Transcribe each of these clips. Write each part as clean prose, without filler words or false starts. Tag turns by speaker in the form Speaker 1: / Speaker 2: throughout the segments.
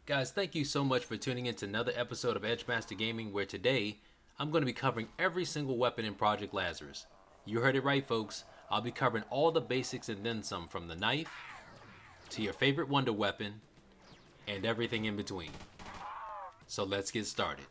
Speaker 1: Guys, thank you so much for tuning in to another episode of EdgeMasterGaming, where today I'm going to be covering every single weapon in Project Lazarus. You heard it right, folks. I'll be covering all the basics and then some, from the knife to your favorite wonder weapon and everything in between. So let's get started.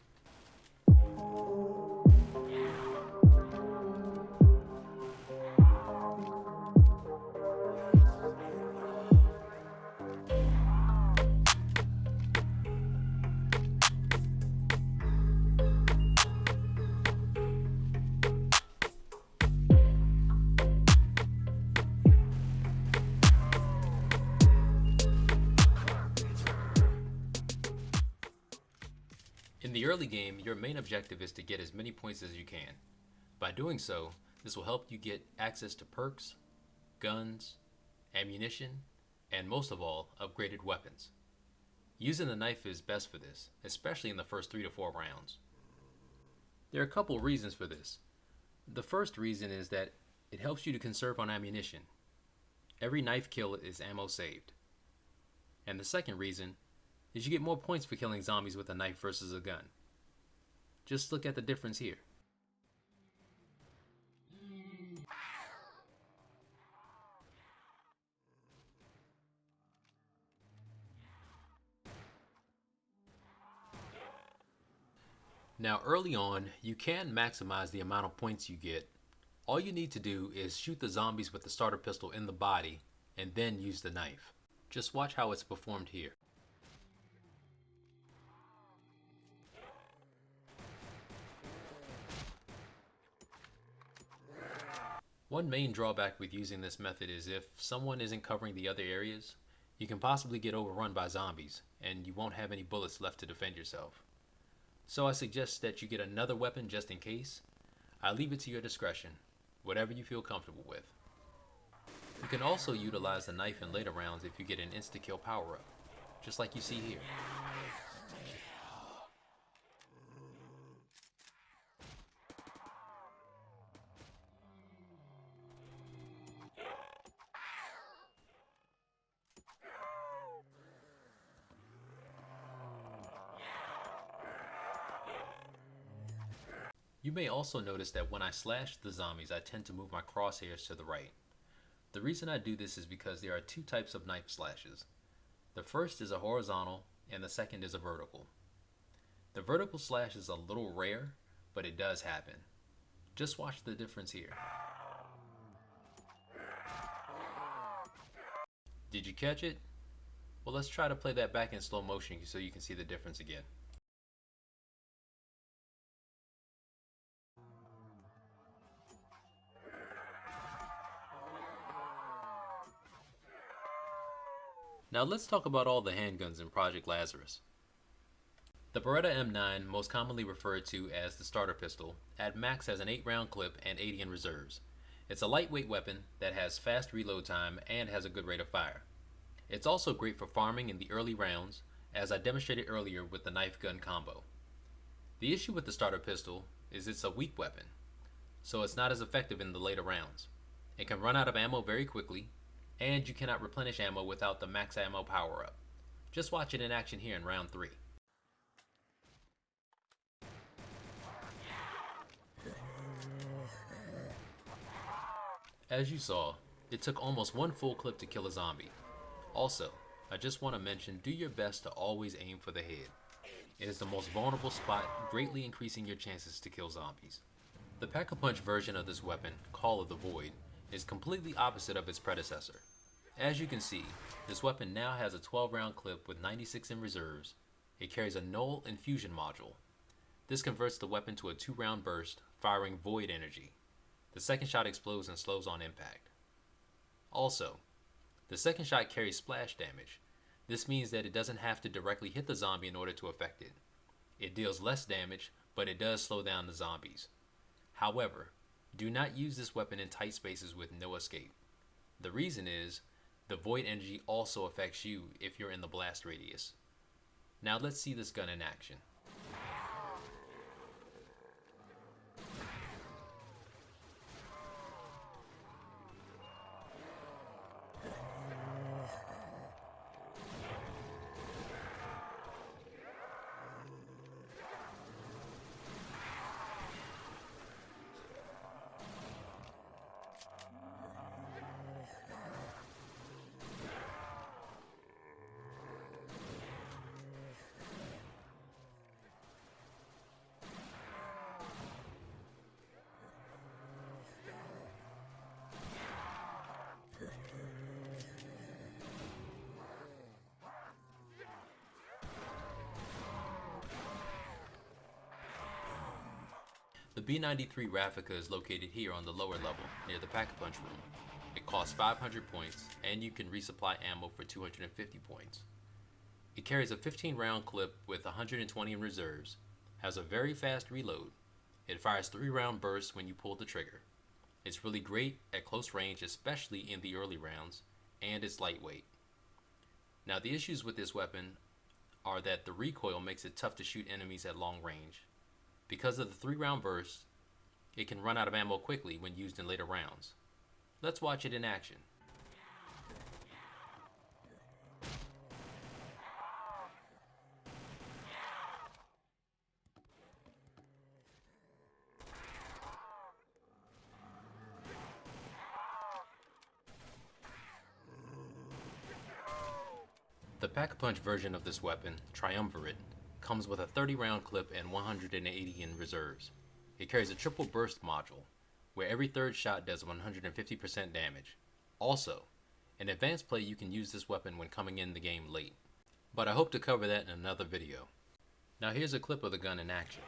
Speaker 1: In the early game, your main objective is to get as many points as you can. By doing so, this will help you get access to perks, guns, ammunition, and most of all, upgraded weapons. Using the knife is best for this, especially in the first 3 to 4 rounds. There are a couple reasons for this. The first reason is that it helps you to conserve on ammunition. Every knife kill is ammo saved. And the second reason is you get more points for killing zombies with a knife versus a gun. Just look at the difference here. Now early on, you can maximize the amount of points you get. All you need to do is shoot the zombies with the starter pistol in the body and then use the knife. Just watch how it's performed here. One main drawback with using this method is if someone isn't covering the other areas, you can possibly get overrun by zombies, and you won't have any bullets left to defend yourself. So I suggest that you get another weapon just in case. I leave it to your discretion, whatever you feel comfortable with. You can also utilize the knife in later rounds if you get an insta-kill power-up, just like you see here. You may also notice that when I slash the zombies, I tend to move my crosshairs to the right. The reason I do this is because there are two types of knife slashes. The first is a horizontal and the second is a vertical. The vertical slash is a little rare, but it does happen. Just watch the difference here. Did you catch it? Well, let's try to play that back in slow motion so you can see the difference again. Now let's talk about all the handguns in Project Lazarus. The Beretta M9, most commonly referred to as the starter pistol, at max has an 8-round clip and 80 in reserves. It's a lightweight weapon that has fast reload time and has a good rate of fire. It's also great for farming in the early rounds, as I demonstrated earlier with the knife-gun combo. The issue with the starter pistol is it's a weak weapon, so it's not as effective in the later rounds. It can run out of ammo very quickly, and you cannot replenish ammo without the max ammo power-up. Just watch it in action here in round 3. As you saw, it took almost one full clip to kill a zombie. Also, I just want to mention, do your best to always aim for the head. It is the most vulnerable spot, greatly increasing your chances to kill zombies. The Pack-a-Punch version of this weapon, Call of the Void, is completely opposite of its predecessor. As you can see, this weapon now has a 12-round clip with 96 in reserves. It carries a null infusion module. This converts the weapon to a 2-round burst, firing void energy. The second shot explodes and slows on impact. Also, the second shot carries splash damage. This means that it doesn't have to directly hit the zombie in order to affect it. It deals less damage, but it does slow down the zombies. However, do not use this weapon in tight spaces with no escape. The reason is, the void energy also affects you if you're in the blast radius. Now let's see this gun in action. B93 Raffica is located here on the lower level, near the Pack-a-Punch room. It costs 500 points, and you can resupply ammo for 250 points. It carries a 15-round clip with 120 in reserves, has a very fast reload. It fires 3-round bursts when you pull the trigger. It's really great at close range, especially in the early rounds, and it's lightweight. Now the issues with this weapon are that the recoil makes it tough to shoot enemies at long range. Because of the 3-round burst, it can run out of ammo quickly when used in later rounds. Let's watch it in action. The Pack-a-Punch version of this weapon, Triumvirate, comes with a 30-round clip and 180 in reserves. It carries a triple burst module, where every third shot does 150% damage. Also, in advanced play you can use this weapon when coming in the game late, but I hope to cover that in another video. Now here's a clip of the gun in action.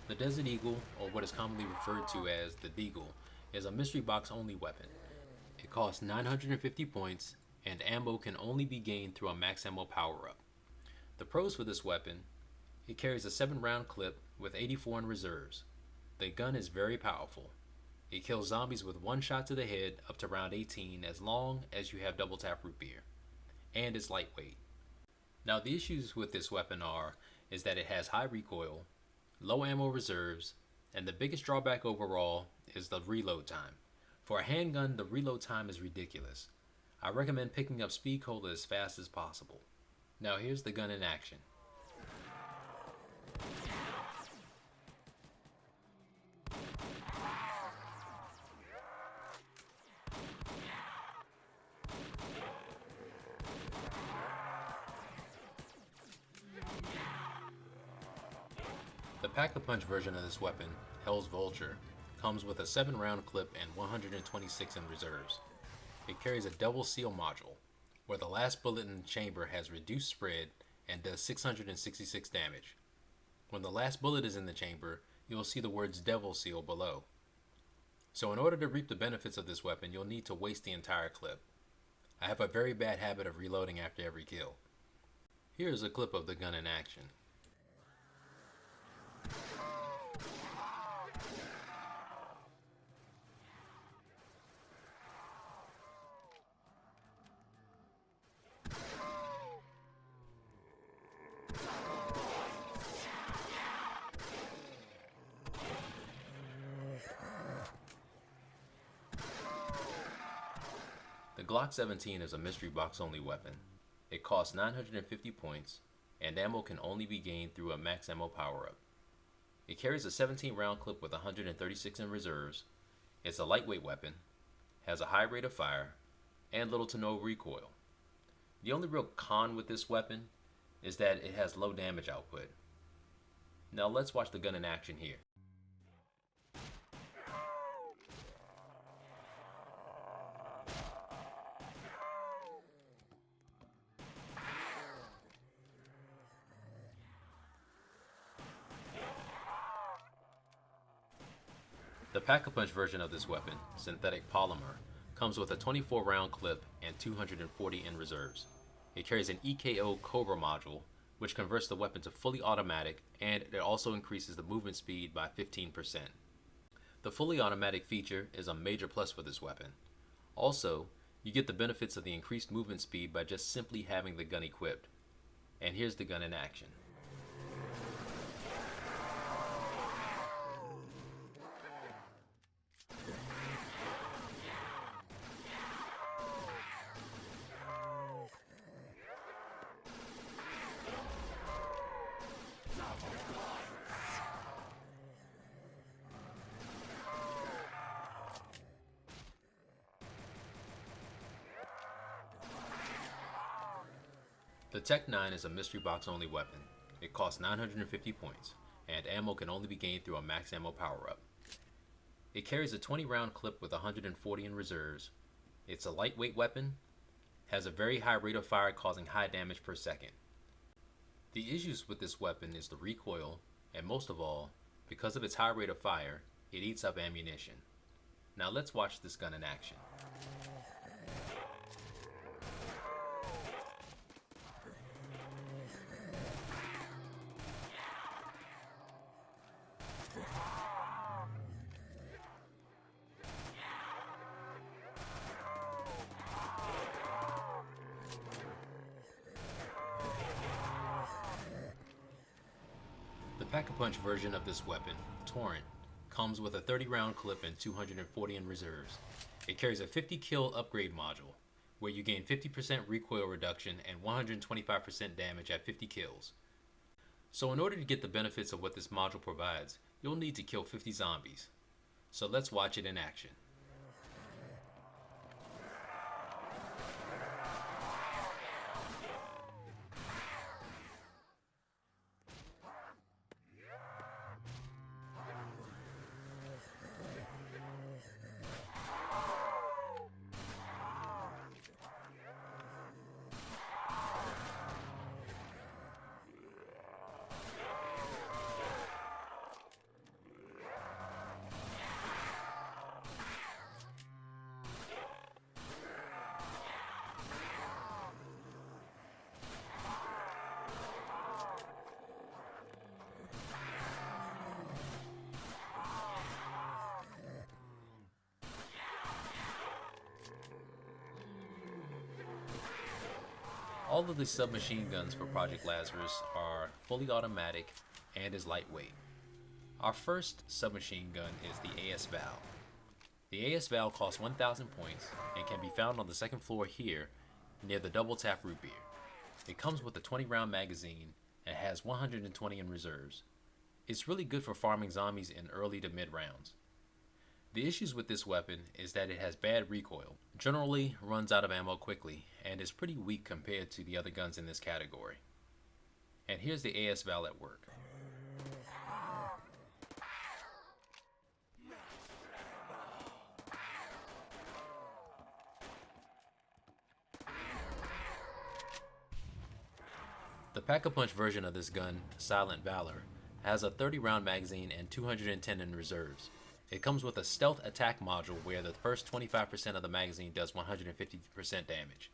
Speaker 1: The Desert Eagle, or what is commonly referred to as the Deagle, is a mystery box only weapon. It costs 950 points, and ammo can only be gained through a max ammo power up. The pros for this weapon: it carries a 7-round clip with 84 in reserves. The gun is very powerful. It kills zombies with 1 shot to the head up to round 18 as long as you have double tap root beer. And it's lightweight. Now the issues with this weapon is that it has high recoil, low ammo reserves, and the biggest drawback overall is the reload time. For a handgun, the reload time is ridiculous. I recommend picking up speed cola as fast as possible. Now here's the gun in action. The Pack-a-Punch version of this weapon, Hell's Vulture, comes with a 7-round clip and 126 in reserves. It carries a double seal module, where the last bullet in the chamber has reduced spread and does 666 damage. When the last bullet is in the chamber, you will see the words Devil Seal below. So in order to reap the benefits of this weapon, you'll need to waste the entire clip. I have a very bad habit of reloading after every kill. Here's a clip of the gun in action. The Glock 17 is a mystery box only weapon. It costs 950 points, and ammo can only be gained through a max ammo power up. It carries a 17-round clip with 136 in reserves. It's a lightweight weapon, has a high rate of fire, and little to no recoil. The only real con with this weapon is that it has low damage output. Now let's watch the gun in action here. The Pack-a-Punch version of this weapon, Synthetic Polymer, comes with a 24-round clip and 240 in reserves. It carries an EKO Cobra module, which converts the weapon to fully automatic, and it also increases the movement speed by 15%. The fully automatic feature is a major plus for this weapon. Also, you get the benefits of the increased movement speed by just simply having the gun equipped. And here's the gun in action. The Tech 9 is a mystery box only weapon. It It costs 950 points, and ammo can only be gained through a max ammo power-up. It carries a 20-round clip with 140 in reserves. It's a lightweight weapon, has a very high rate of fire causing high damage per second. The issues with this weapon is the recoil, and most of all, because of its high rate of fire, it eats up ammunition. Now let's watch this gun in action. The Pack-a-Punch version of this weapon, Torrent, comes with a 30-round clip and 240 in reserves. It carries a 50 kill upgrade module, where you gain 50% recoil reduction and 125% damage at 50 kills. So in order to get the benefits of what this module provides, you'll need to kill 50 zombies. So let's watch it in action. All of the submachine guns for Project Lazarus are fully automatic and is lightweight. Our first submachine gun is the AS Val. The AS Val costs 1,000 points and can be found on the second floor here near the double tap root beer. It comes with a 20-round magazine and has 120 in reserves. It's really good for farming zombies in early to mid rounds. The issues with this weapon is that it has bad recoil, generally runs out of ammo quickly, and is pretty weak compared to the other guns in this category. And here's the AS Val at work. The Pack-a-Punch version of this gun, Silent Valor, has a 30-round magazine and 210 in reserves. It comes with a stealth attack module where the first 25% of the magazine does 150% damage.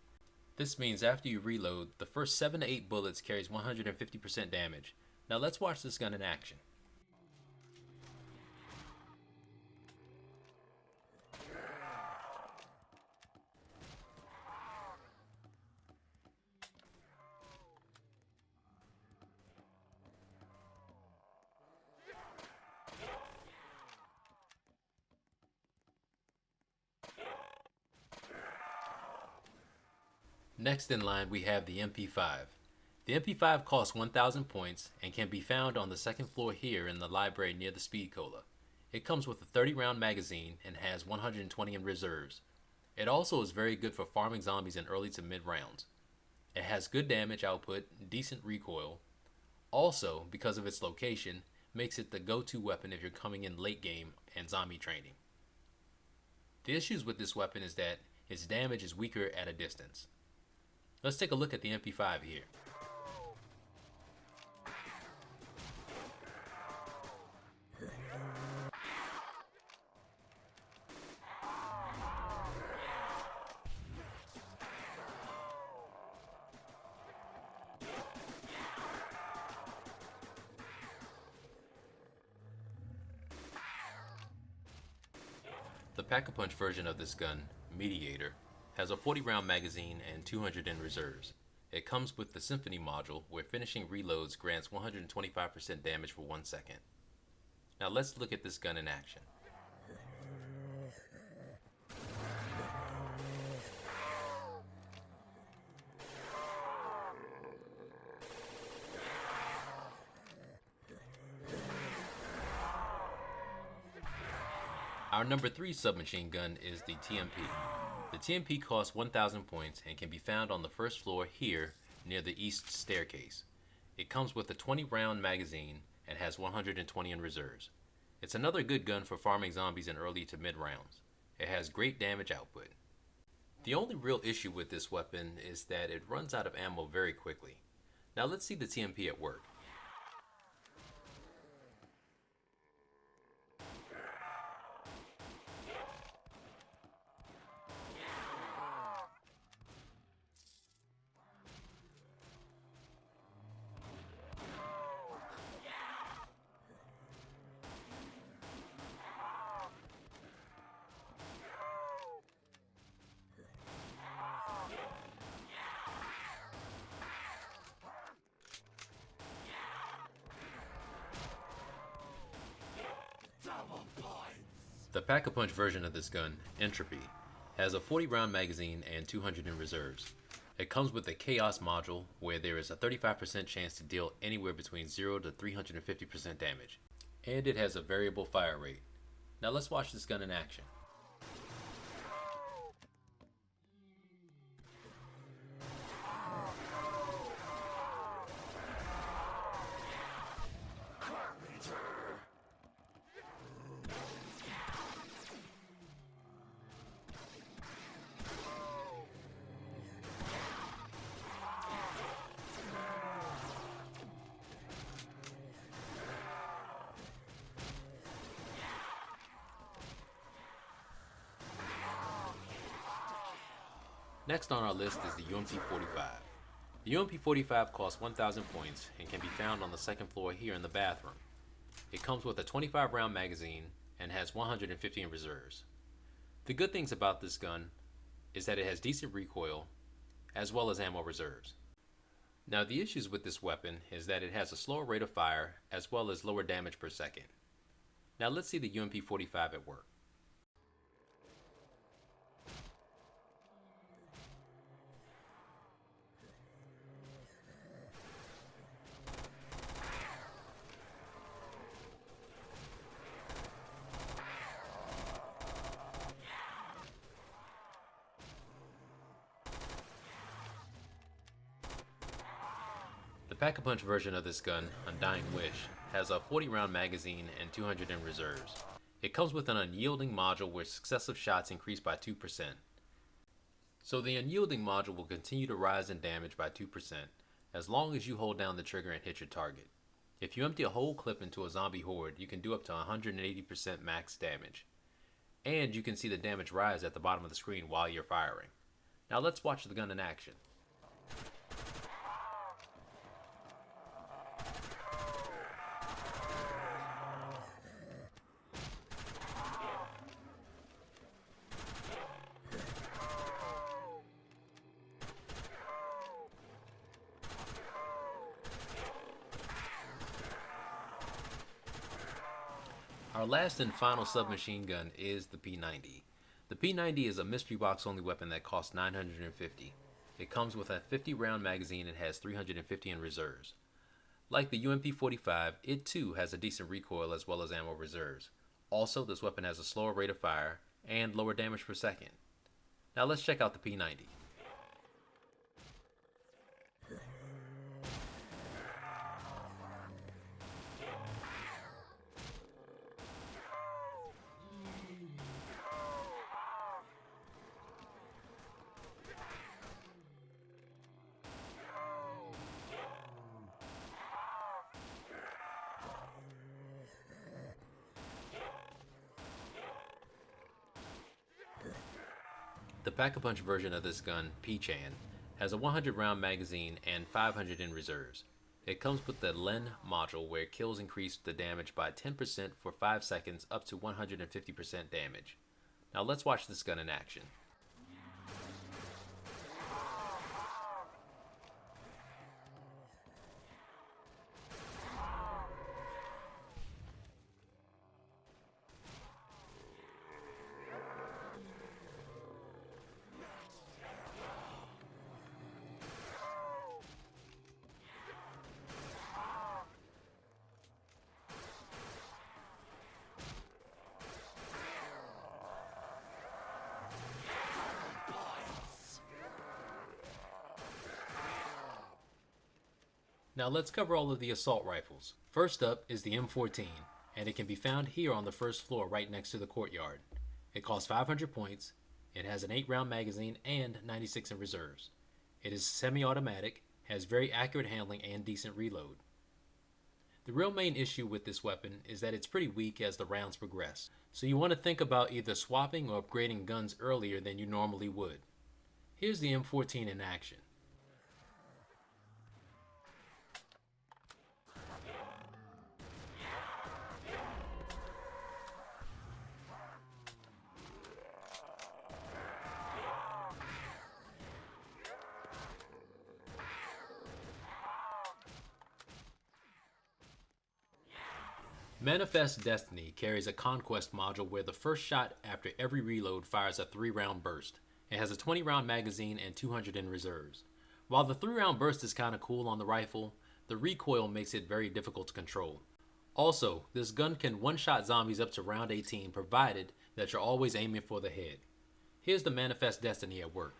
Speaker 1: This means after you reload, the first 7 to 8 bullets carries 150% damage. Now let's watch this gun in action. Next in line we have the MP5. The MP5 costs 1,000 points and can be found on the second floor here in the library near the Speed Cola. It comes with a 30-round magazine and has 120 in reserves. It also is very good for farming zombies in early to mid rounds. It has good damage output, decent recoil. Also, because of its location, makes it the go-to weapon if you're coming in late game and zombie training. The issues with this weapon is that its damage is weaker at a distance. Let's take a look at the MP5 here. The Pack-a-Punch version of this gun, Mediator, has a 40-round magazine and 200 in reserves. It comes with the Symphony module, where finishing reloads grants 125% damage for 1 second. Now let's look at this gun in action. Our number 3 submachine gun is the TMP. The TMP costs 1,000 points and can be found on the first floor here near the east staircase. It comes with a 20 round magazine and has 120 in reserves. It's another good gun for farming zombies in early to mid rounds. It has great damage output. The only real issue with this weapon is that it runs out of ammo very quickly. Now let's see the TMP at work. The Pack-a-Punch version of this gun, Entropy, has a 40 round magazine and 200 in reserves. It comes with a Chaos module where there is a 35% chance to deal anywhere between 0 to 350% damage. And it has a variable fire rate. Now let's watch this gun in action. Next on our list is the UMP-45. The UMP-45 costs 1,000 points and can be found on the second floor here in the bathroom. It comes with a 25 round magazine and has 150 in reserves. The good things about this gun is that it has decent recoil as well as ammo reserves. Now the issues with this weapon is that it has a slower rate of fire as well as lower damage per second. Now let's see the UMP-45 at work. The Pack-a-Punch version of this gun, Undying Wish, has a 40 round magazine and 200 in reserves. It comes with an unyielding module where successive shots increase by 2%. So the unyielding module will continue to rise in damage by 2% as long as you hold down the trigger and hit your target. If you empty a whole clip into a zombie horde, you can do up to 180% max damage. And you can see the damage rise at the bottom of the screen while you're firing. Now let's watch the gun in action. Our last and final submachine gun is the P90. The P90 is a mystery box only weapon that costs 950. It comes with a 50 round magazine and has 350 in reserves. Like the UMP-45, it too has a decent recoil as well as ammo reserves. Also, this weapon has a slower rate of fire and lower damage per second. Now let's check out the P90. The Pack-a-Punch version of this gun, P-Chan, has a 100 round magazine and 500 in reserves. It comes with the Len module where kills increase the damage by 10% for 5 seconds up to 150% damage. Now let's watch this gun in action. Now let's cover all of the assault rifles. First up is the M14, and it can be found here on the first floor right next to the courtyard. It costs 500 points, it has an 8-round magazine and 96 in reserves. It is semi-automatic, has very accurate handling and decent reload. The real main issue with this weapon is that it's pretty weak as the rounds progress, so you want to think about either swapping or upgrading guns earlier than you normally would. Here's the M14 in action. Manifest Destiny carries a conquest module where the first shot after every reload fires a 3-round burst. It has a 20-round magazine and 200 in reserves. While the 3-round burst is kinda cool on the rifle, the recoil makes it very difficult to control. Also, this gun can one-shot zombies up to round 18 provided that you're always aiming for the head. Here's the Manifest Destiny at work.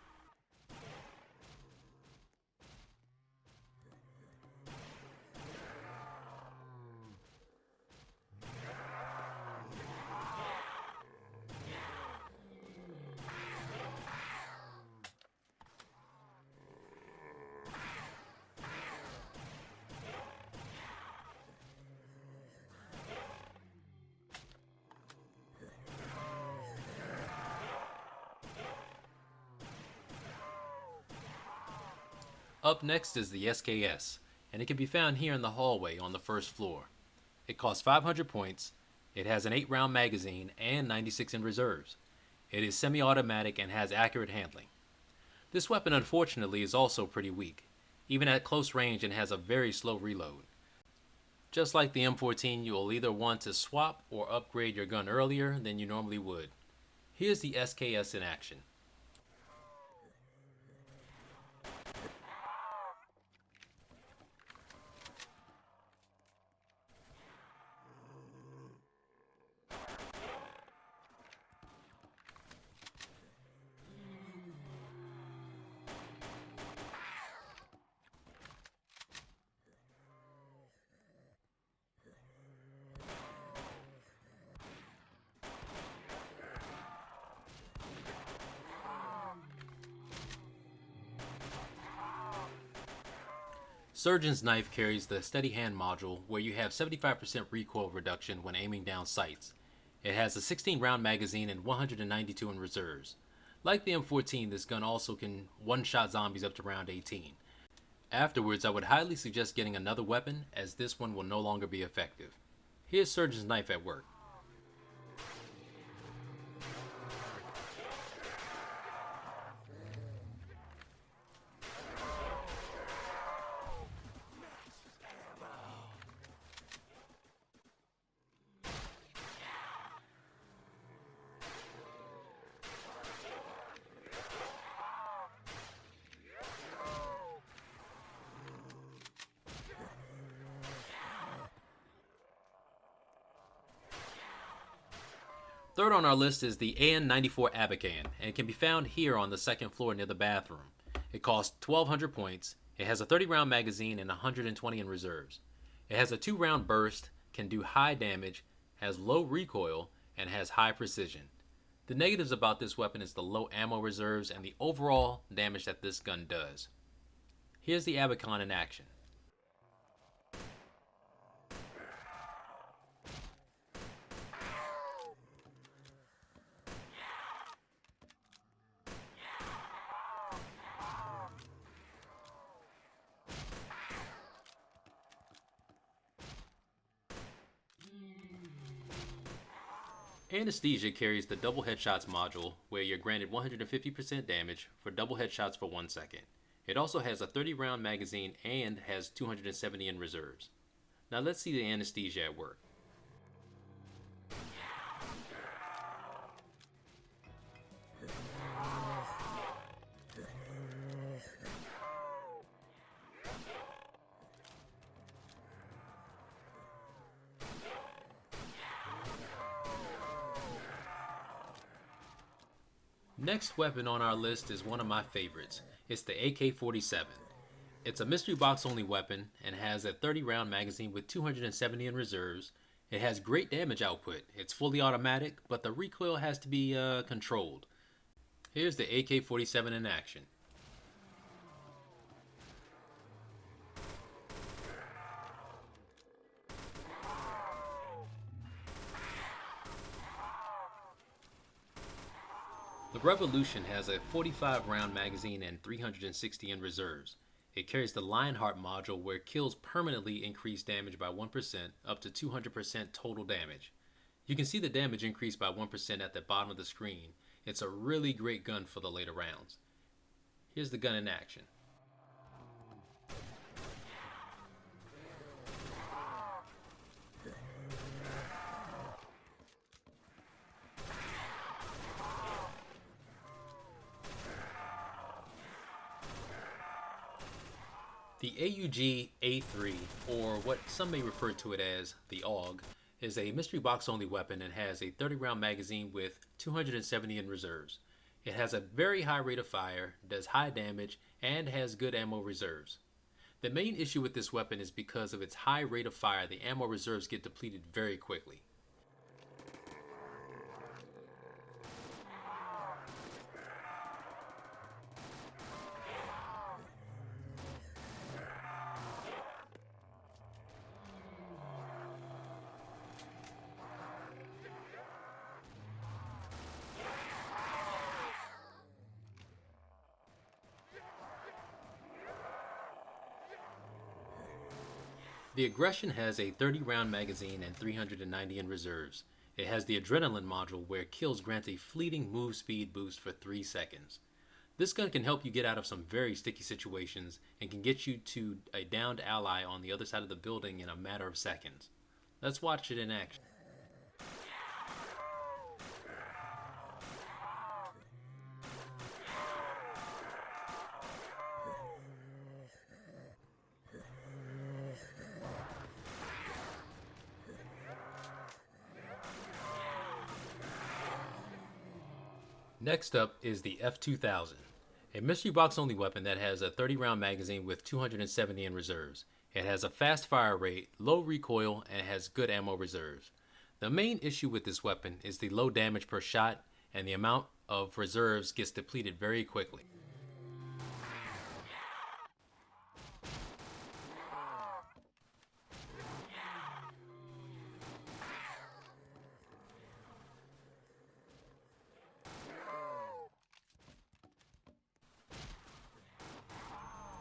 Speaker 1: Up next is the SKS, and it can be found here in the hallway on the first floor. It costs 500 points, it has an 8-round magazine and 96 in reserves. It is semi-automatic and has accurate handling. This weapon unfortunately is also pretty weak, even at close range, and has a very slow reload. Just like the M14, you will either want to swap or upgrade your gun earlier than you normally would. Here's the SKS in action. Surgeon's Knife carries the Steady Hand module where you have 75% recoil reduction when aiming down sights. It has a 16-round magazine and 192 in reserves. Like the M14, this gun also can one-shot zombies up to round 18. Afterwards, I would highly suggest getting another weapon, as this one will no longer be effective. Here's Surgeon's Knife at work. Third on our list is the AN-94 Abakan, and it can be found here on the second floor near the bathroom. It costs 1,200 points, it has a 30-round magazine and 120 in reserves. It has a 2-round burst, can do high damage, has low recoil, and has high precision. The negatives about this weapon is the low ammo reserves and the overall damage that this gun does. Here's the Abakan in action. Anesthesia carries the double headshots module where you're granted 150% damage for double headshots for 1 second. It also has a 30-round magazine and has 270 in reserves. Now let's see the anesthesia at work. Next weapon on our list is one of my favorites. It's the AK-47. It's a mystery box only weapon and has a 30 round magazine with 270 in reserves. It has great damage output. It's fully automatic, but the recoil has to be controlled. Here's the AK-47 in action. The Revolution has a 45 round magazine and 360 in reserves. It carries the Lionheart module where kills permanently increase damage by 1% up to 200% total damage. You can see the damage increase by 1% at the bottom of the screen. It's a really great gun for the later rounds. Here's the gun in action. The AUG A3, or what some may refer to it as the AUG, is a mystery box only weapon and has a 30 round magazine with 270 in reserves. It has a very high rate of fire, does high damage, and has good ammo reserves. The main issue with this weapon is because of its high rate of fire, the ammo reserves get depleted very quickly. The Aggression has a 30 round magazine and 390 in reserves. It has the Adrenaline module where kills grant a fleeting move speed boost for 3 seconds. This gun can help you get out of some very sticky situations and can get you to a downed ally on the other side of the building in a matter of seconds. Let's watch it in action. Next up is the F2000, a mystery box only weapon that has a 30 round magazine with 270 in reserves. It has a fast fire rate, low recoil, and has good ammo reserves. The main issue with this weapon is the low damage per shot, and the amount of reserves gets depleted very quickly.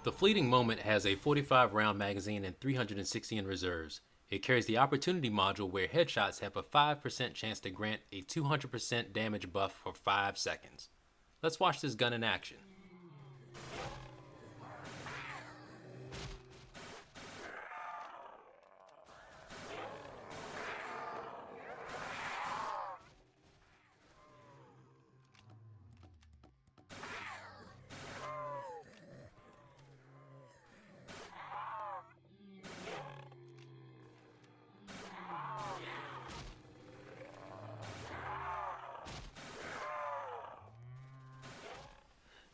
Speaker 1: The Fleeting Moment has a 45 round magazine and 360 in reserves. It carries the Opportunity module where headshots have a 5% chance to grant a 200% damage buff for 5 seconds. Let's watch this gun in action.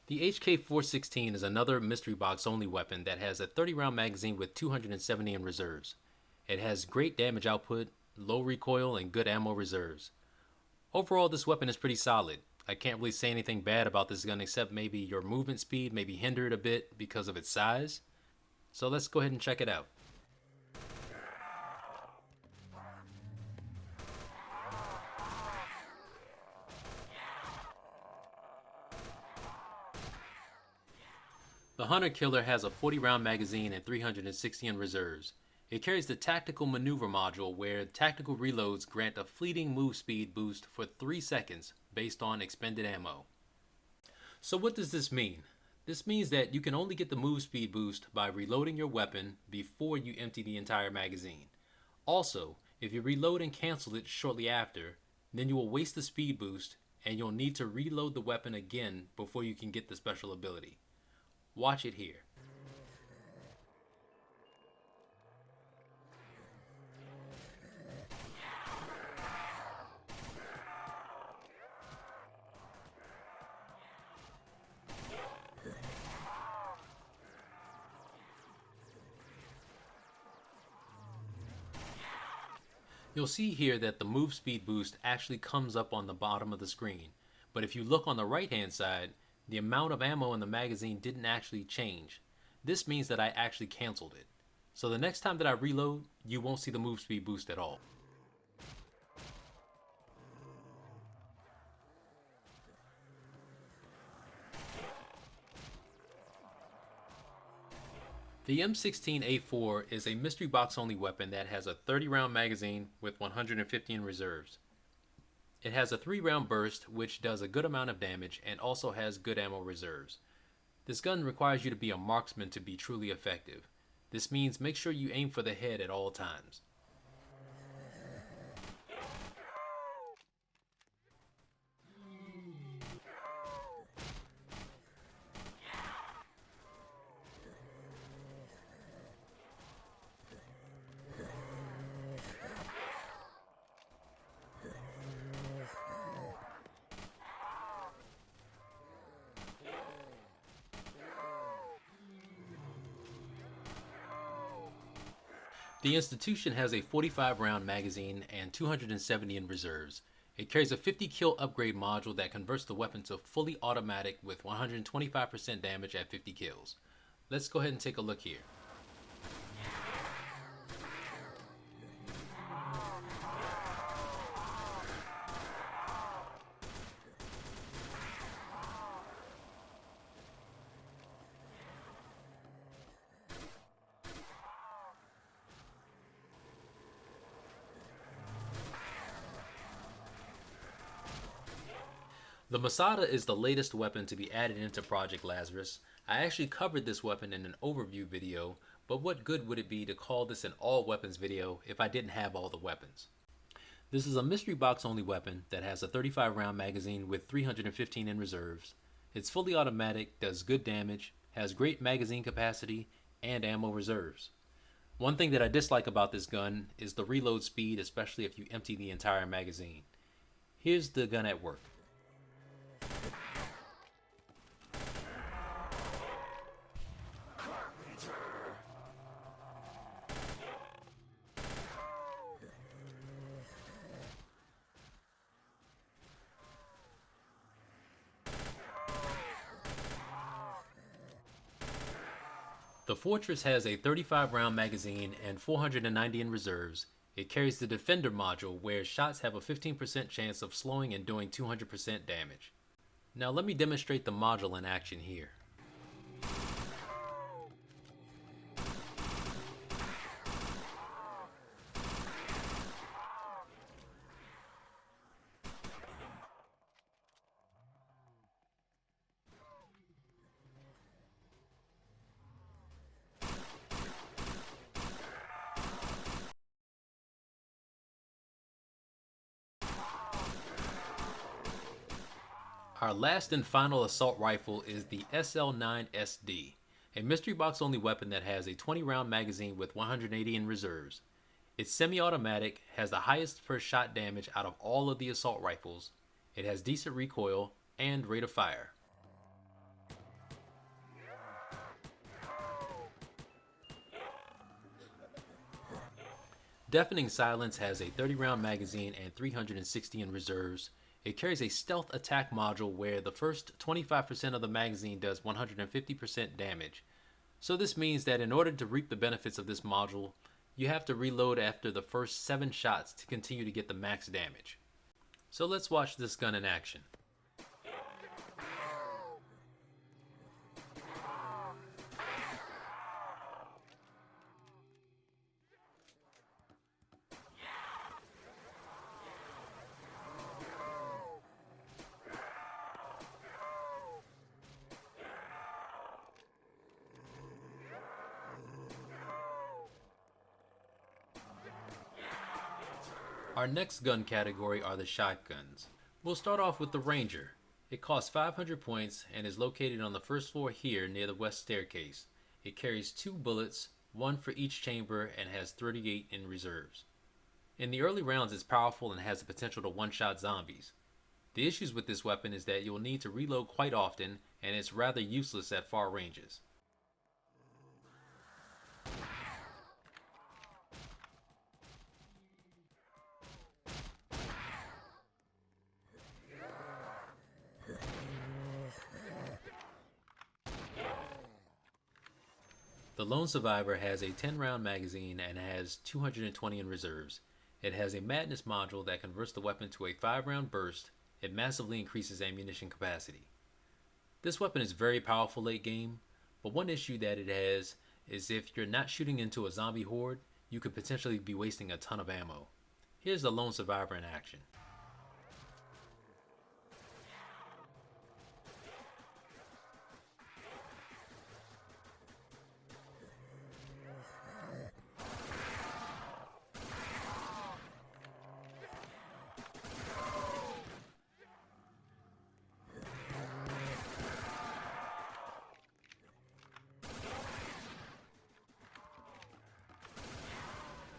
Speaker 1: The HK-416 is another mystery box only weapon that has a 30 round magazine with 270 in reserves. It has great damage output, low recoil, and good ammo reserves. Overall, this weapon is pretty solid. I can't really say anything bad about this gun except maybe your movement speed may be hindered a bit because of its size. So let's go ahead and check it out. The Hunter Killer has a 40 round magazine and 360 in reserves. It carries the Tactical Maneuver module where tactical reloads grant a fleeting move speed boost for 3 seconds based on expended ammo. So what does this mean? This means that you can only get the move speed boost by reloading your weapon before you empty the entire magazine. Also, if you reload and cancel it shortly after, then you will waste the speed boost and you'll need to reload the weapon again before you can get the special ability. Watch it here. You'll see here that the move speed boost actually comes up on the bottom of the screen, but if you look on the right hand side, the amount of ammo in the magazine didn't actually change. This means that I actually canceled it. So the next time that I reload, you won't see the move speed boost at all. The M16A4 is a mystery box only weapon that has a 30 round magazine with 150 in reserves. It has a 3 round burst which does a good amount of damage and also has good ammo reserves. This gun requires you to be a marksman to be truly effective. This means make sure you aim for the head at all times. The Institution has a 45 round magazine and 270 in reserves. It carries a 50 kill upgrade module that converts the weapon to fully automatic with 125% damage at 50 kills. Let's go ahead and take a look here. The Masada is the latest weapon to be added into Project Lazarus. I actually covered this weapon in an overview video, but what good would it be to call this an all weapons video if I didn't have all the weapons? This is a mystery box only weapon that has a 35 round magazine with 315 in reserves. It's fully automatic, does good damage, has great magazine capacity, and ammo reserves. One thing that I dislike about this gun is the reload speed, especially if you empty the entire magazine. Here's the gun at work. The Fortress has a 35 round magazine and 490 in reserves. It carries the Defender module where shots have a 15% chance of slowing and doing 200% damage. Now let me demonstrate the module in action here. Our last and final assault rifle is the SL9SD, a mystery box only weapon that has a 20 round magazine with 180 in reserves. It's semi-automatic, has the highest per shot damage out of all of the assault rifles. It has decent recoil and rate of fire. Deafening Silence has a 30 round magazine and 360 in reserves. It carries a stealth attack module where the first 25% of the magazine does 150% damage. So this means that in order to reap the benefits of this module, you have to reload after the first 7 shots to continue to get the max damage. So let's watch this gun in action. Our next gun category are the shotguns. We'll start off with the Ranger. It costs 500 points and is located on the first floor here near the west staircase. It carries 2 bullets, 1 for each chamber, and has 38 in reserves. In the early rounds it's powerful and has the potential to one-shot zombies. The issues with this weapon is that you'll need to reload quite often and it's rather useless at far ranges. The Lone Survivor has a 10-round magazine and has 220 in reserves. It has a madness module that converts the weapon to a 5-round burst. It massively increases ammunition capacity. This weapon is very powerful late game, but one issue that it has is if you're not shooting into a zombie horde, you could potentially be wasting a ton of ammo. Here's the Lone Survivor in action.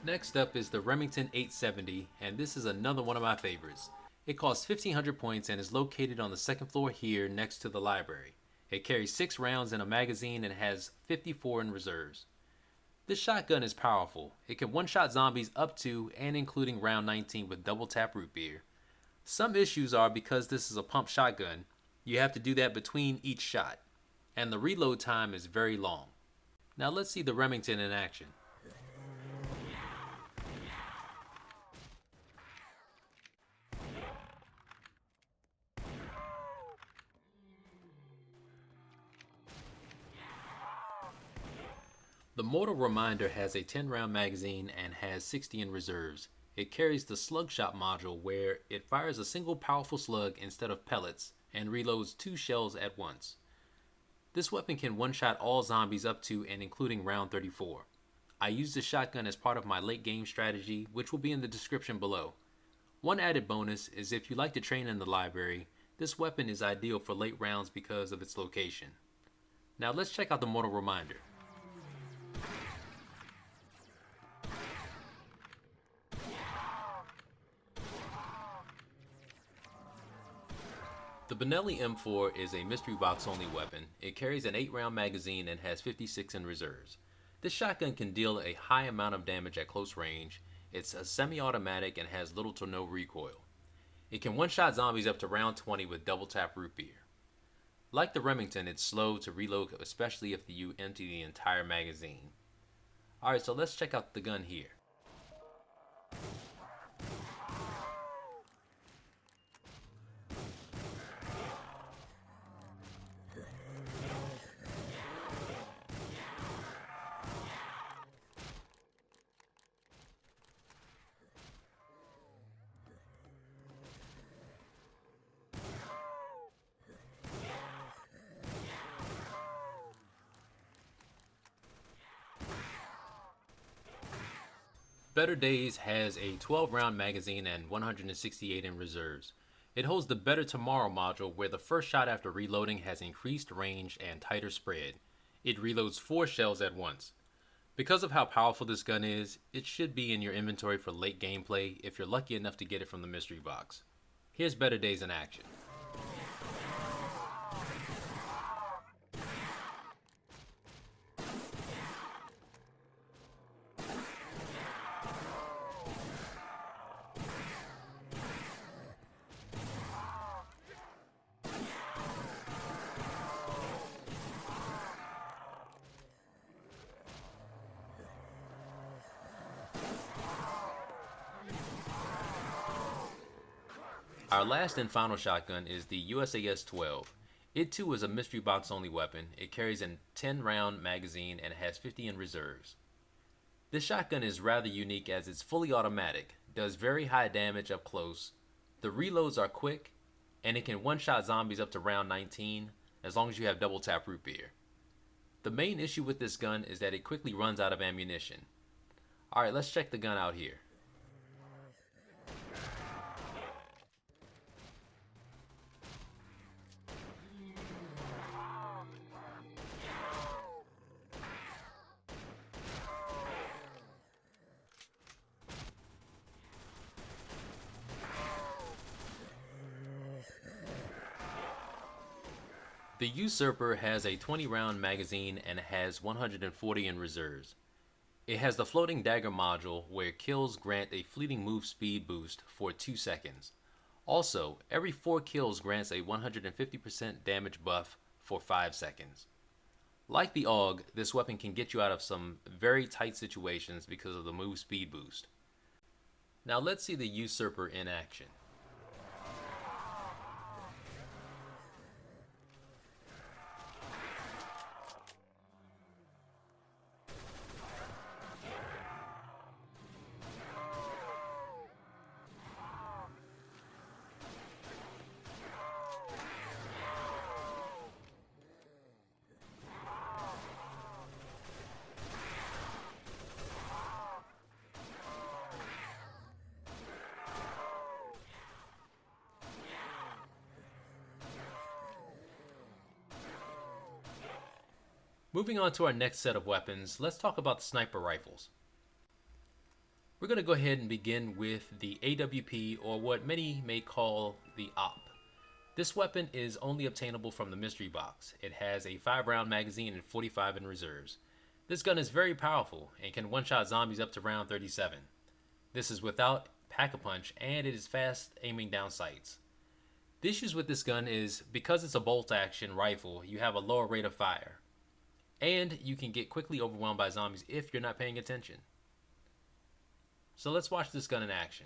Speaker 1: Next up is the Remington 870, and this is another one of my favorites. It costs 1,500 points and is located on the second floor here next to the library. It carries 6 rounds in a magazine and has 54 in reserves. This shotgun is powerful. It can one-shot zombies up to and including round 19 with double tap root beer. Some issues are because this is a pump shotgun, you have to do that between each shot, and the reload time is very long. Now let's see the Remington in action. The Mortal Reminder has a 10-round magazine and has 60 in reserves. It carries the slug shot module where it fires a single powerful slug instead of pellets and reloads 2 shells at once. This weapon can one-shot all zombies up to and including round 34. I use this shotgun as part of my late game strategy, which will be in the description below. One added bonus is if you like to train in the library, this weapon is ideal for late rounds because of its location. Now let's check out the Mortal Reminder. The Benelli M4 is a mystery box only weapon. It carries an 8-round magazine and has 56 in reserves. This shotgun can deal a high amount of damage at close range. It's a semi-automatic and has little to no recoil. It can one-shot zombies up to round 20 with double tap root beer. Like the Remington, it's slow to reload, especially if you empty the entire magazine. Alright, so let's check out the gun here. Better Days has a 12-round magazine and 168 in reserves. It holds the Better Tomorrow module where the first shot after reloading has increased range and tighter spread. It reloads 4 shells at once. Because of how powerful this gun is, it should be in your inventory for late gameplay if you're lucky enough to get it from the mystery box. Here's Better Days in action. Our last and final shotgun is the USAS-12. It too is a mystery box only weapon. It carries a 10-round magazine and has 50 in reserves. This shotgun is rather unique as it's fully automatic, does very high damage up close, the reloads are quick, and it can one-shot zombies up to round 19 as long as you have double tap root beer. The main issue with this gun is that it quickly runs out of ammunition. Alright, let's check the gun out here. The Usurper has a 20-round magazine and has 140 in reserves. It has the floating dagger module where kills grant a fleeting move speed boost for 2 seconds. Also, every 4 kills grants a 150% damage buff for 5 seconds. Like the AUG, this weapon can get you out of some very tight situations because of the move speed boost. Now let's see the Usurper in action. Moving on to our next set of weapons, let's talk about the sniper rifles. We're going to go ahead and begin with the AWP, or what many may call the OP. This weapon is only obtainable from the mystery box. It has a 5-round magazine and 45 in reserves. This gun is very powerful and can one-shot zombies up to round 37. This is without pack-a-punch, and it is fast aiming down sights. The issues with this gun is because it's a bolt-action rifle, you have a lower rate of fire. And you can get quickly overwhelmed by zombies if you're not paying attention. So let's watch this gun in action.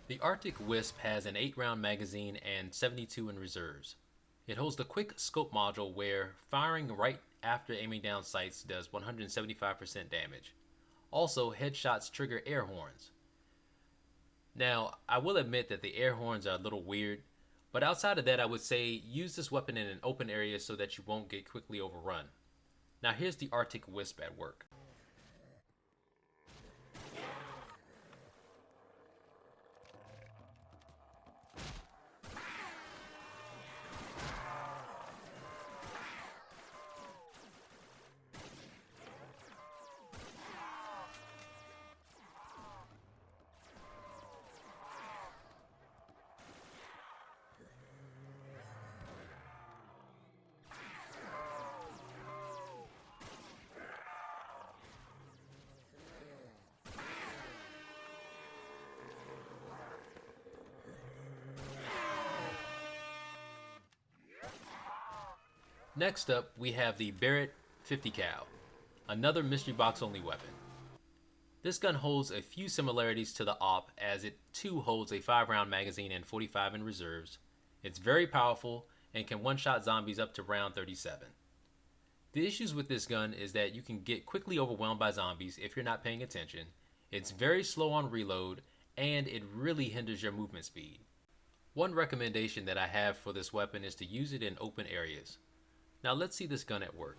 Speaker 1: The Arctic Wisp has an 8-round magazine and 72 in reserves. It holds the quick scope module where firing right after aiming down sights does 175% damage. Also, headshots trigger air horns. Now, I will admit that the air horns are a little weird, but outside of that I would say use this weapon in an open area so that you won't get quickly overrun. Now here's the Arctic Wisp at work. Next up, we have the Barrett 50 cal, another mystery box only weapon. This gun holds a few similarities to the AWP as it too holds a 5-round magazine and 45 in reserves. It's very powerful and can one-shot zombies up to round 37. The issues with this gun is that you can get quickly overwhelmed by zombies if you're not paying attention. It's very slow on reload and it really hinders your movement speed. One recommendation that I have for this weapon is to use it in open areas. Now let's see this gun at work.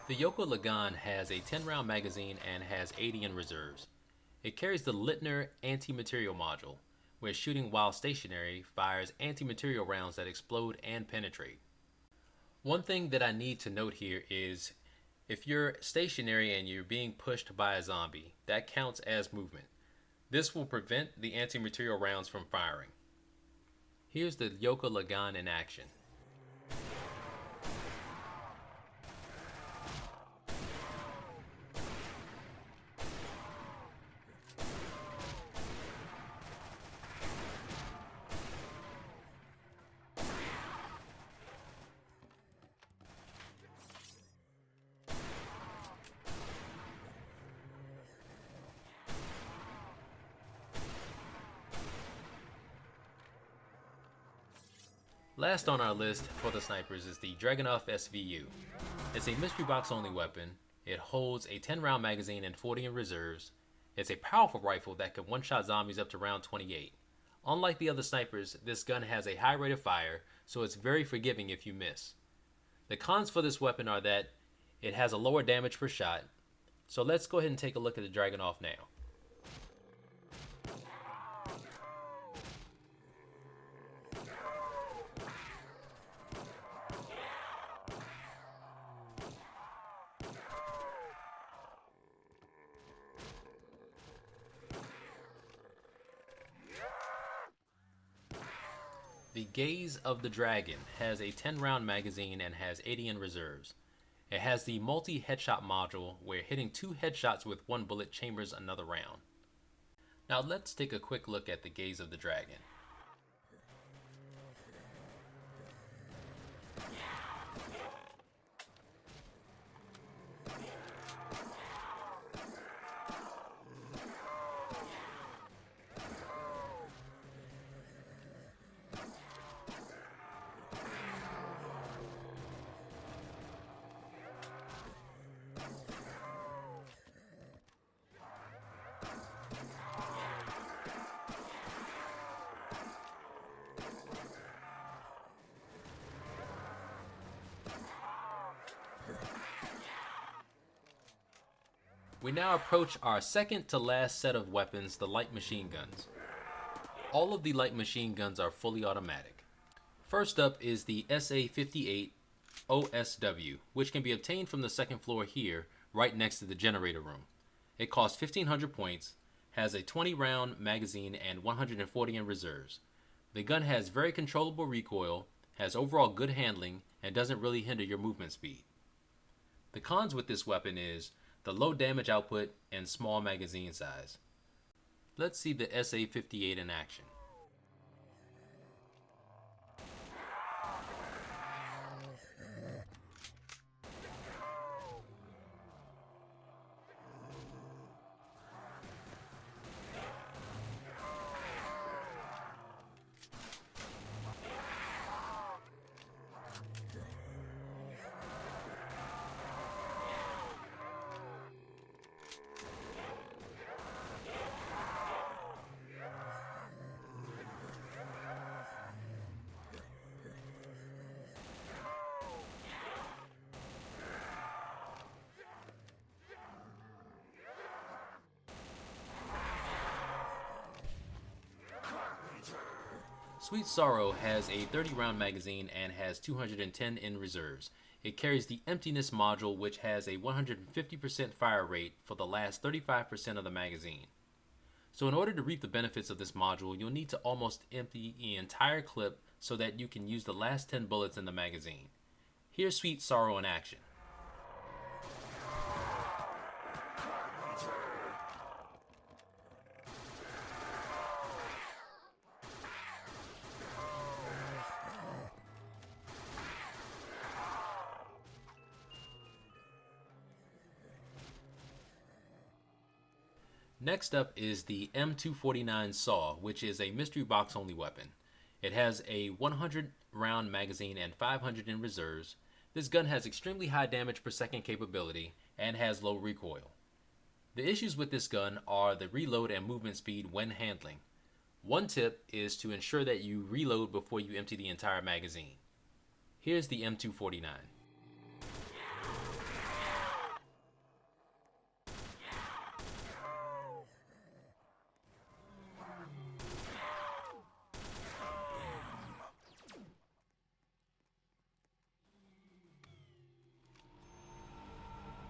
Speaker 1: The Yoko Lagan has a 10-round magazine and has 80 in reserves. It carries the Littner anti-material module, where shooting while stationary fires anti-material rounds that explode and penetrate. One thing that I need to note here is if you're stationary and you're being pushed by a zombie, that counts as movement. This will prevent the anti-material rounds from firing. Here's the Yoko Lagan in action. Last on our list for the snipers is the Dragunov SVU. It's a mystery box only weapon. It holds a 10-round magazine and 40 in reserves. It's a powerful rifle that can one-shot zombies up to round 28. Unlike the other snipers, this gun has a high rate of fire, so it's very forgiving if you miss. The cons for this weapon are that it has a lower damage per shot, So let's go ahead and take a look at the Dragunov now. The Gaze of the Dragon has a 10-round magazine and has 80 in reserves. It has the multi-headshot module where hitting 2 headshots with 1 bullet chambers another round. Now let's take a quick look at the Gaze of the Dragon. We now approach our second to last set of weapons, the light machine guns. All of the light machine guns are fully automatic. First up is the SA-58 OSW, which can be obtained from the second floor here, right next to the generator room. It costs 1,500 points, has a 20-round magazine and 140 in reserves. The gun has very controllable recoil, has overall good handling, and doesn't really hinder your movement speed. The cons with this weapon is the low damage output and small magazine size. Let's see the SA-58 in action. Sweet Sorrow has a 30-round magazine and has 210 in reserves. It carries the Emptiness module, which has a 150% fire rate for the last 35% of the magazine. So in order to reap the benefits of this module, you'll need to almost empty the entire clip so that you can use the last 10 bullets in the magazine. Here's Sweet Sorrow in action. Next up is the M249 SAW, which is a mystery box only weapon. It has a 100 round magazine and 500 in reserves. This gun has extremely high damage per second capability and has low recoil. The issues with this gun are the reload and movement speed when handling. One tip is to ensure that you reload before you empty the entire magazine. Here's the M249.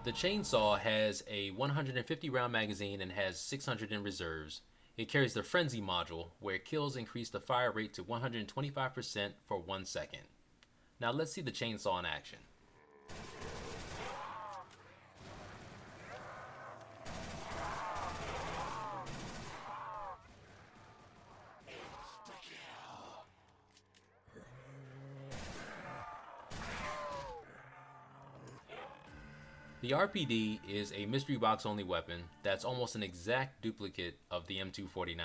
Speaker 1: The chainsaw has a 150 round magazine and has 600 in reserves. It carries the Frenzy module, where kills increase the fire rate to 125% for 1 second. Now let's see the chainsaw in action. The RPD is a mystery box only weapon that's almost an exact duplicate of the M249.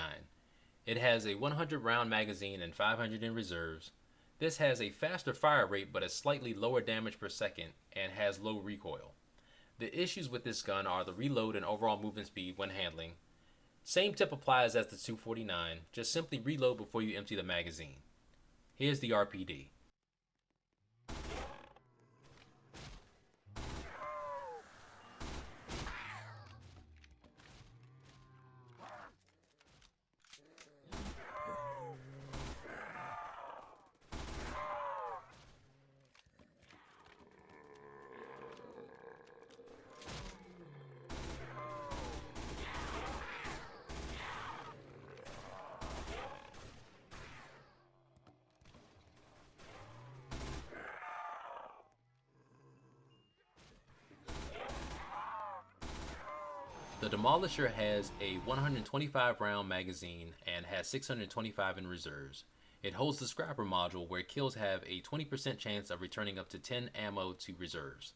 Speaker 1: It has a 100 round magazine and 500 in reserves. This has a faster fire rate but a slightly lower damage per second and has low recoil. The issues with this gun are the reload and overall movement speed when handling. Same tip applies as the 249, just simply reload before you empty the magazine. Here's the RPD. The Demolisher has a 125 round magazine and has 625 in reserves. It holds the Scrapper module where kills have a 20% chance of returning up to 10 ammo to reserves.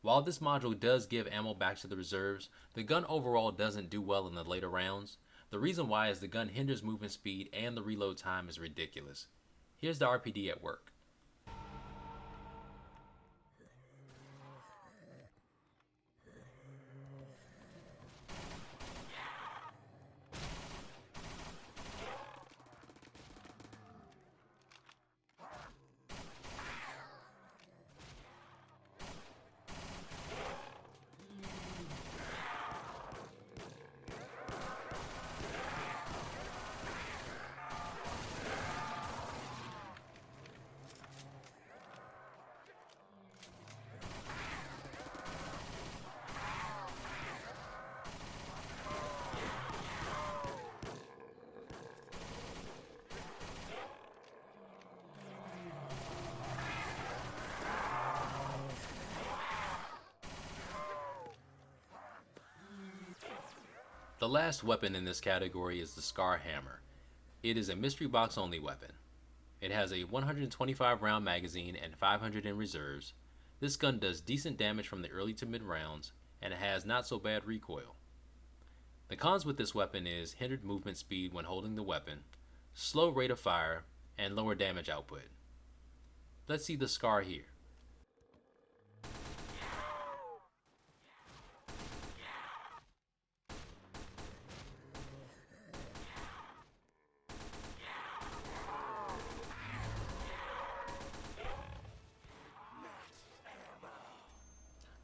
Speaker 1: While this module does give ammo back to the reserves, the gun overall doesn't do well in the later rounds. The reason why is the gun hinders movement speed and the reload time is ridiculous. Here's the RPD at work. The last weapon in this category is the SCAR-HAMR. It is a mystery box only weapon. It has a 125 round magazine and 500 in reserves. This gun does decent damage from the early to mid rounds and it has not so bad recoil. The cons with this weapon is hindered movement speed when holding the weapon, slow rate of fire, and lower damage output. Let's see the SCAR here.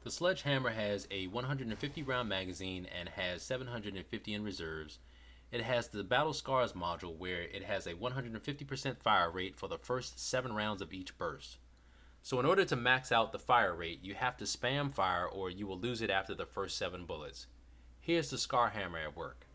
Speaker 1: The Sledgehammer has a 150 round magazine and has 750 in reserves. It has the Battle Scars module where it has a 150% fire rate for the first 7 rounds of each burst. So in order to max out the fire rate, you have to spam fire or you will lose it after the first 7 bullets. Here's the SCAR-HAMR at work.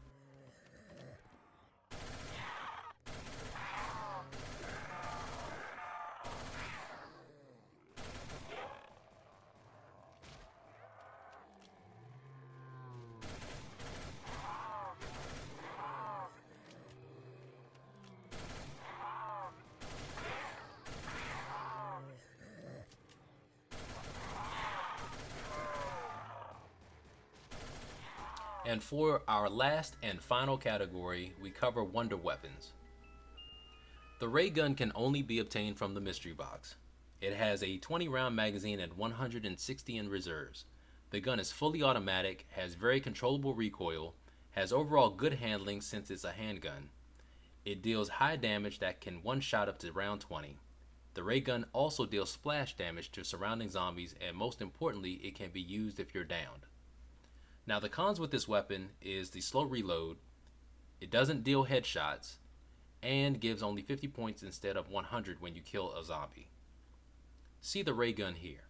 Speaker 1: And for our last and final category, we cover wonder weapons. The ray gun can only be obtained from the mystery box. It has a 20 round magazine and 160 in reserves. The gun is fully automatic, has very controllable recoil, has overall good handling since it's a handgun. It deals high damage that can one shot up to round 20. The ray gun also deals splash damage to surrounding zombies, and most importantly, it can be used if you're downed. Now the cons with this weapon is the slow reload, it doesn't deal headshots, and gives only 50 points instead of 100 when you kill a zombie. See the ray gun here.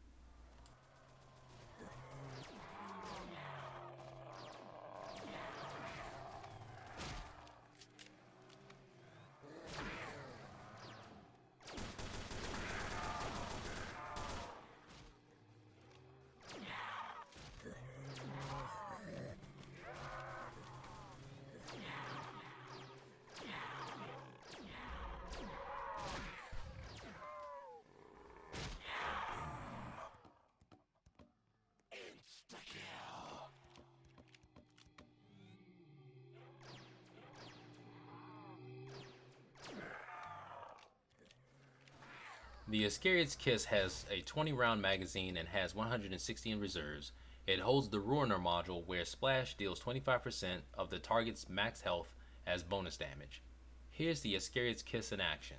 Speaker 1: The Iscariot's Kiss has a 20 round magazine and has 160 in reserves. It holds the Ruiner module where Splash deals 25% of the target's max health as bonus damage. Here's the Iscariot's Kiss in action.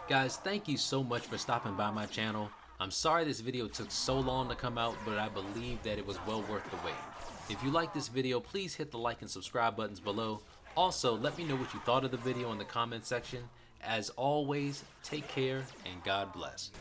Speaker 1: Guys, thank you so much for stopping by my channel. I'm sorry this video took so long to come out, but I believe that it was well worth the wait. If you like this video, please hit the like and subscribe buttons below. Also, let me know what you thought of the video in the comment section. As always, take care and God bless.